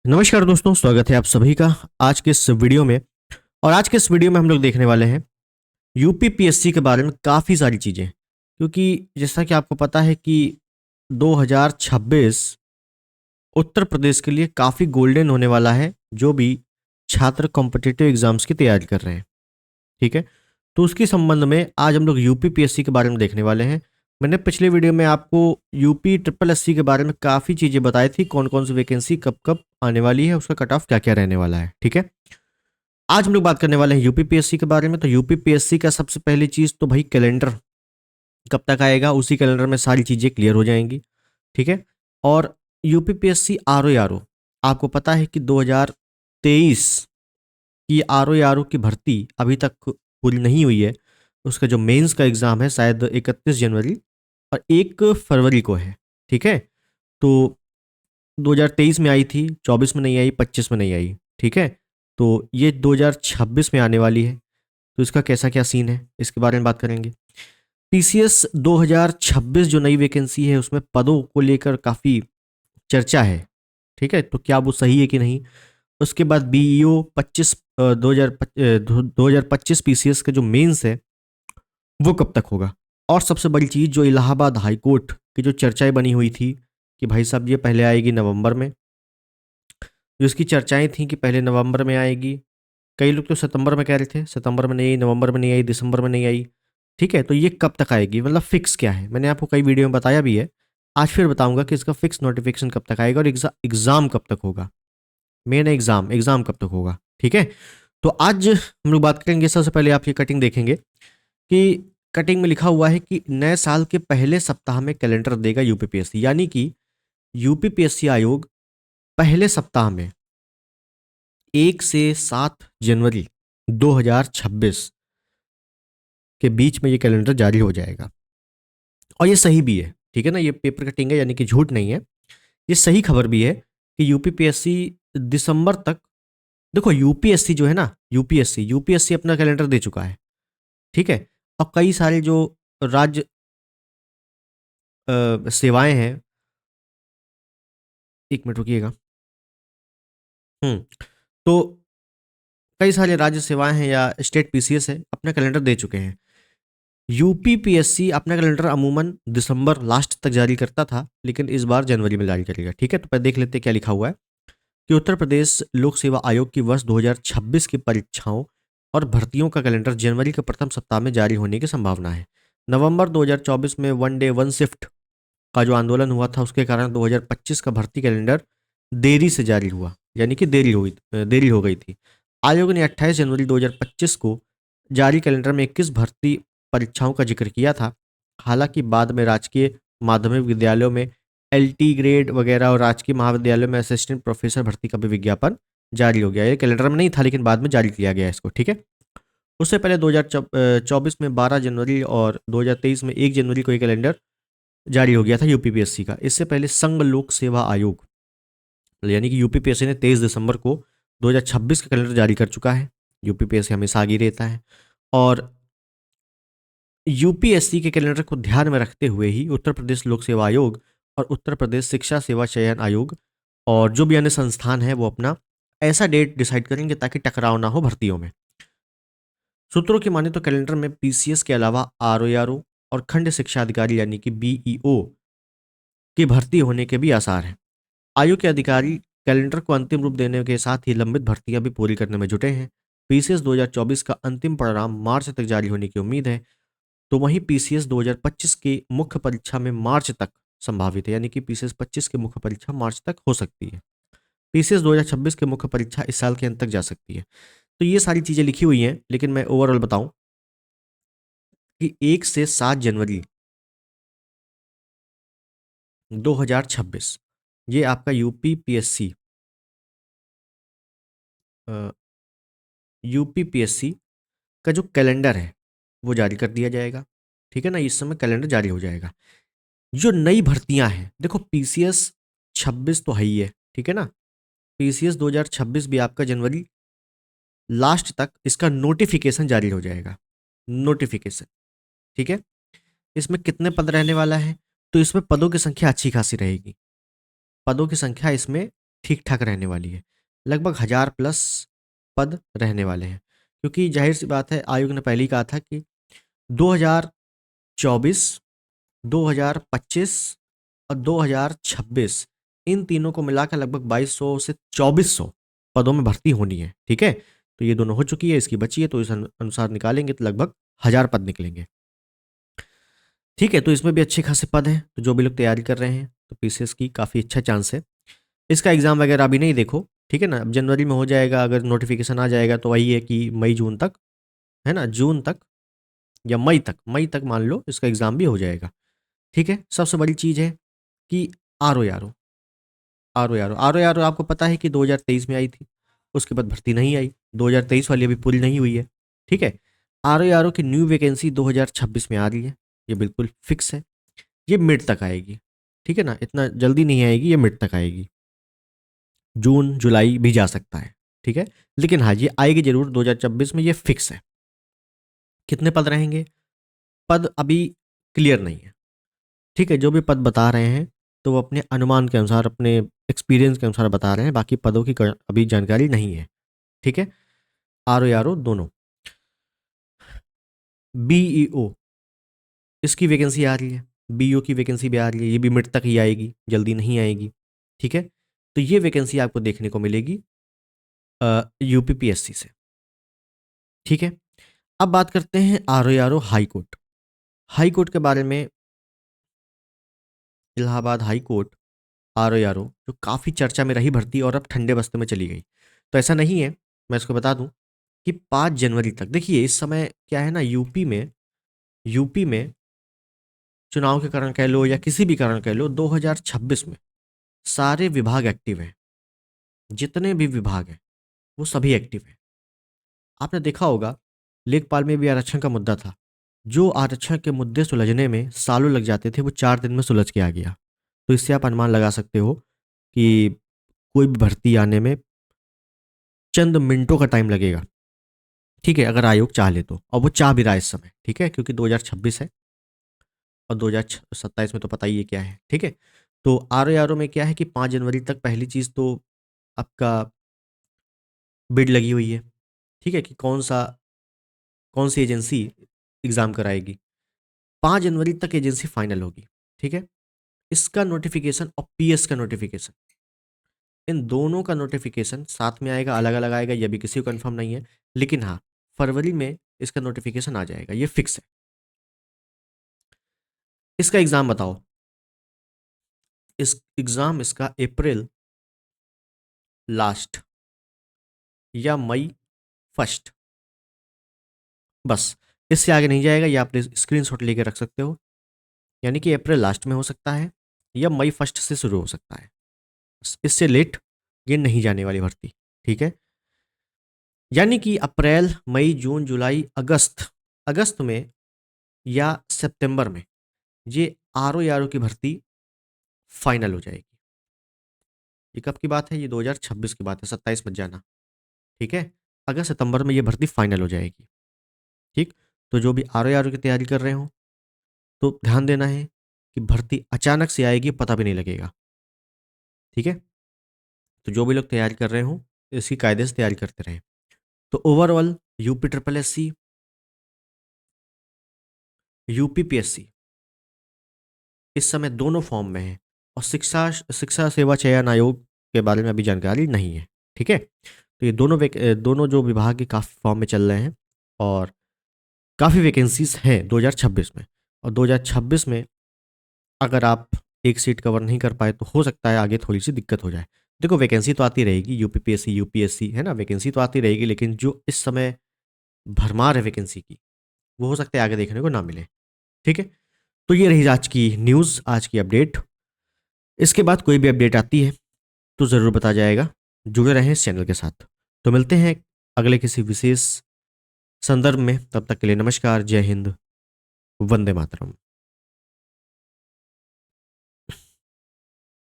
नमस्कार दोस्तों, स्वागत है आप सभी का आज के इस वीडियो में। और आज के इस वीडियो में हम लोग देखने वाले हैं यूपीपीएससी के बारे में काफ़ी सारी चीज़ें, क्योंकि जैसा कि आपको पता है कि 2026 उत्तर प्रदेश के लिए काफ़ी गोल्डन होने वाला है, जो भी छात्र कॉम्पिटिटिव एग्जाम्स की तैयारी कर रहे हैं। ठीक है, तो उसके संबंध में आज हम लोग यूपीपीएससी के बारे में देखने वाले हैं। मैंने पिछले वीडियो में आपको यूपी ट्रिपल एससी के बारे में काफ़ी चीज़ें बताई थी, कौन कौन सी वैकेंसी कब कब आने वाली है, उसका कट ऑफ क्या क्या रहने वाला है। ठीक है, आज हम लोग बात करने वाले हैं यूपीपीएससी के बारे में। तो यूपीपीएससी का सबसे पहली चीज़ तो भाई कैलेंडर कब तक आएगा, उसी कैलेंडर में सारी चीज़ें क्लियर हो जाएंगी। ठीक है, और यूपीपीएससी आरओ आपको पता है कि 2023 की आरओ की भर्ती अभी तक पूरी नहीं हुई है। उसका जो मेंस का एग्ज़ाम है शायद 31 जनवरी और 1 फरवरी को है। ठीक है, तो 2023 में आई थी, 24 में नहीं आई, 25 में नहीं आई। ठीक है, तो ये 2026 में आने वाली है। तो इसका कैसा क्या सीन है, इसके बारे में बात करेंगे। पीसीएस 2026 जो नई वैकेंसी है, उसमें पदों को लेकर काफ़ी चर्चा है। ठीक है, तो क्या वो सही है कि नहीं। उसके बाद बीईओ 2025 पीसीएस का जो मेंस है वो कब तक होगा। और सबसे बड़ी चीज़, जो इलाहाबाद हाई कोर्ट की जो चर्चाएं बनी हुई थी कि भाई साहब ये पहले आएगी नवंबर में, जो इसकी चर्चाएं थी कि पहले नवंबर में आएगी, कई लोग तो सितंबर में कह रहे थे, सितंबर में नहीं आई, नवंबर में नहीं आई, दिसंबर में नहीं आई। ठीक है, तो ये कब तक आएगी, मतलब फिक्स क्या है। मैंने आपको कई वीडियो में बताया भी है, आज फिर बताऊंगा कि इसका फिक्स नोटिफिकेशन कब तक आएगा और एग्जाम कब तक होगा, मेन एग्जाम एग्जाम कब तक होगा। ठीक है, तो आज हम लोग बात करेंगे। सबसे पहले आप ये कटिंग देखेंगे कि कटिंग में लिखा हुआ है कि नए साल के पहले सप्ताह में कैलेंडर देगा यूपीपीएससी, यानी कि यूपीपीएससी आयोग पहले सप्ताह में 1 से 7 जनवरी 2026 के बीच में ये कैलेंडर जारी हो जाएगा। और ये सही भी है, ठीक है ना, ये पेपर कटिंग है यानी कि झूठ नहीं है। ये सही खबर भी है कि यूपीपीएससी दिसंबर तक, देखो यूपीएससी जो है ना, यूपीएससी अपना कैलेंडर दे चुका है। ठीक है, और कई सारे जो राज्य सेवाएं हैं, 1 मिनट रुकिएगा। तो कई सारे राज्य सेवाएं हैं या स्टेट पीसीएस है, अपना कैलेंडर दे चुके हैं। यूपीपीएससी अपना कैलेंडर अमूमन दिसंबर लास्ट तक जारी करता था, लेकिन इस बार जनवरी में जारी करेगा। ठीक है, तो पहले देख लेते हैं क्या लिखा हुआ है कि उत्तर प्रदेश लोक सेवा आयोग की वर्ष 2026 की परीक्षाओं और भर्तियों का कैलेंडर जनवरी के प्रथम सप्ताह में जारी होने की संभावना है। नवंबर 2024 में वन डे वन शिफ्ट का जो आंदोलन हुआ था, उसके कारण 2025 का भर्ती कैलेंडर देरी से जारी हुआ, यानी कि देरी हो गई थी। आयोग ने 28 जनवरी 2025 को जारी कैलेंडर में 21 भर्ती परीक्षाओं का जिक्र किया था। हालांकि बाद में राजकीय माध्यमिक विद्यालयों में एलटी ग्रेड वगैरह और राजकीय महाविद्यालयों में असिस्टेंट प्रोफेसर भर्ती का भी विज्ञापन जारी हो गया। ये कैलेंडर में नहीं था, लेकिन बाद में जारी किया गया इसको। ठीक है, उससे पहले 2024 में 12 जनवरी और 2023 में 1 जनवरी को ये कैलेंडर जारी हो गया था यूपीपीएससी का। इससे पहले संघ लोक सेवा आयोग, यानी कि यूपीपीएससी ने 23 दिसंबर को 2026 का कैलेंडर जारी कर चुका है। यूपीपीएससी हमेशा आगे रहता है। और यूपीएससी के कैलेंडर को ध्यान में रखते हुए ही उत्तर प्रदेश लोक सेवा आयोग और उत्तर प्रदेश शिक्षा सेवा चयन आयोग और जो भी अन्य संस्थान है, वो अपना ऐसा डेट डिसाइड करेंगे ताकि टकराव ना हो भर्तियों में। सूत्रों की माने तो कैलेंडर में पीसीएस के अलावा आरओ और खंड शिक्षा अधिकारी यानी कि बीईओ की भर्ती होने के भी आसार हैं। आयोग के अधिकारी कैलेंडर को अंतिम रूप देने के साथ ही लंबित भर्तियां भी पूरी करने में जुटे हैं। पीसीएस 2024 का अंतिम परिणाम मार्च तक जारी होने की उम्मीद है। तो वहीं पीसीएस 2025 की मुख्य परीक्षा में मार्च तक संभावित है, यानी कि पीसीएस 25 की मुख्य परीक्षा मार्च तक हो सकती है। पीसीएस 2026 की मुख्य परीक्षा इस साल के अंत तक जा सकती है। तो ये सारी चीज़ें लिखी हुई हैं, लेकिन मैं ओवरऑल बताऊं कि 1 से 7 जनवरी 2026 ये आपका यूपीपीएससी का जो कैलेंडर है वो जारी कर दिया जाएगा। ठीक है ना, इस समय कैलेंडर जारी हो जाएगा। जो नई भर्तियां हैं, देखो पीसीएस 26 तो है ही है, ठीक है ना। पीसीएस 2026 भी आपका जनवरी लास्ट तक इसका नोटिफिकेशन जारी हो जाएगा। नोटिफिकेशन, ठीक है। इसमें कितने पद रहने वाला है, तो इसमें पदों की संख्या अच्छी खासी रहेगी। पदों की संख्या इसमें ठीक ठाक रहने वाली है। लगभग 1000+ पद रहने वाले हैं, क्योंकि जाहिर सी बात है आयोग ने पहले ही कहा था कि 2024, 2025 और 2026 इन तीनों को मिलाकर लगभग 2200 से 2400 पदों में भर्ती होनी है। ठीक है, तो ये दोनों हो चुकी है, इसकी बची है, तो इस अनुसार निकालेंगे तो लगभग 1000 पद निकलेंगे। ठीक है, तो इसमें भी अच्छे खासे पद हैं, तो जो भी लोग तैयारी कर रहे हैं तो पीसीएस की काफ़ी अच्छा चांस है। इसका एग्ज़ाम वगैरह अभी नहीं देखो, ठीक है ना, अब जनवरी में हो जाएगा, अगर नोटिफिकेशन आ जाएगा तो वही है कि मई जून तक, है ना, जून तक या मई तक मान लो इसका एग्ज़ाम भी हो जाएगा। ठीक है, सबसे बड़ी चीज़ है कि आर ओ आपको पता है कि 2023 में आई थी, उसके बाद भर्ती नहीं आई, 2023 वाली अभी पूरी नहीं हुई है। ठीक है, आर ओ की न्यू वैकेंसी 2026 में आ रही है, ये बिल्कुल फिक्स है, ये मिड तक आएगी। ठीक है ना, इतना जल्दी नहीं आएगी, ये मिड तक आएगी, जून जुलाई भी जा सकता है। ठीक है, लेकिन हाँ ये आएगी जरूर 2026 में, ये फिक्स है। कितने पद रहेंगे, पद अभी क्लियर नहीं है। ठीक है, जो भी पद बता रहे हैं तो वो अपने अनुमान के अनुसार, अपने एक्सपीरियंस के अनुसार बता रहे हैं, बाकी पदों की अभी जानकारी नहीं है। ठीक है, आर ओ दोनों। बीईओ, इसकी वैकेंसी आ रही है, बीईओ की वैकेंसी भी आ रही है, ये भी मिड तक ही आएगी, जल्दी नहीं आएगी। ठीक है, तो ये वैकेंसी आपको देखने को मिलेगी यूपीपीएससी से। ठीक है, अब बात करते हैं R O high court. High court के बारे में, Allahabad high court R O जो काफ़ी चर्चा में रही भर्ती और अब ठंडे बस्ते में चली गई, तो ऐसा नहीं है। मैं इसको बता दूं कि 5 जनवरी तक, देखिए इस समय क्या है ना, यूपी में चुनाव के कारण कह लो या किसी भी कारण कह लो, 2026 में सारे विभाग एक्टिव हैं, जितने भी विभाग हैं वो सभी एक्टिव हैं। आपने देखा होगा लेखपाल में भी आरक्षण का मुद्दा था, जो आरक्षण के मुद्दे सुलझने में सालों लग जाते थे, वो 4 दिन में सुलझ के आ गया। तो इससे आप अनुमान लगा सकते हो कि कोई भी भर्ती आने में चंद मिनटों का टाइम लगेगा। ठीक है, अगर आयोग चाह ले तो, और वो चाह भी रहा है इस समय। ठीक है, क्योंकि 2026 है और 2027 में तो पता ही है क्या है। ठीक है, तो आर ओ में क्या है कि 5 जनवरी तक पहली चीज़ तो आपका बिड लगी हुई है। ठीक है, कि कौन सी एजेंसी एग्ज़ाम कराएगी, 5 जनवरी तक एजेंसी फाइनल होगी। ठीक है, इसका नोटिफिकेशन और पीएस का नोटिफिकेशन, इन दोनों का नोटिफिकेशन साथ में आएगा, अलग अलग आएगा, यह भी किसी को कंफर्म नहीं है, लेकिन हाँ फरवरी में इसका नोटिफिकेशन आ जाएगा, ये फिक्स है। इसका एग्ज़ाम बताओ, इस एग्ज़ाम इसका अप्रैल लास्ट या मई फर्स्ट, बस इससे आगे नहीं जाएगा। ये आप स्क्रीनशॉट लेके रख सकते हो, यानी कि अप्रैल लास्ट में हो सकता है या मई फर्स्ट से शुरू हो सकता है, इससे लेट ये नहीं जाने वाली भर्ती। ठीक है, यानी कि अप्रैल मई जून जुलाई अगस्त, अगस्त में या सितंबर में ये आर ओ की भर्ती फाइनल हो जाएगी। ये कब की बात है, ये 2026 की बात है, 27 मत जाना। ठीक है, अगस्त सितंबर में ये भर्ती फाइनल हो जाएगी। ठीक, तो जो भी आर ओ की तैयारी कर रहे हो तो ध्यान देना है कि भर्ती अचानक से आएगी, पता भी नहीं लगेगा। ठीक है, तो जो भी लोग तैयारी कर रहे हो इसकी कायदे से तैयारी करते रहें। तो overall UP triple S C, UP P S C इस समय दोनों फॉर्म में है, और शिक्षा शिक्षा सेवा चयन आयोग के बारे में अभी जानकारी नहीं है। ठीक है, तो ये दोनों जो विभाग के काफ़ी फॉर्म में चल रहे हैं और काफ़ी वैकेंसीज हैं 2026 में, और 2026 में अगर आप एक सीट कवर नहीं कर पाए तो हो सकता है आगे थोड़ी सी दिक्कत हो जाए। देखो वैकेंसी तो आती रहेगी, यूपीपीएससी यूपीएससी है ना, वैकेंसी तो आती रहेगी, लेकिन जो इस समय भरमार है वैकेंसी की, वो हो सकता है आगे देखने को ना मिले। ठीक है, तो ये रही आज की न्यूज़, आज की अपडेट। इसके बाद कोई भी अपडेट आती है तो ज़रूर बताया जाएगा। जुड़े रहें इस चैनल के साथ। तो मिलते हैं अगले किसी विशेष संदर्भ में, तब तक के लिए नमस्कार, जय हिंद, वंदे मातरम।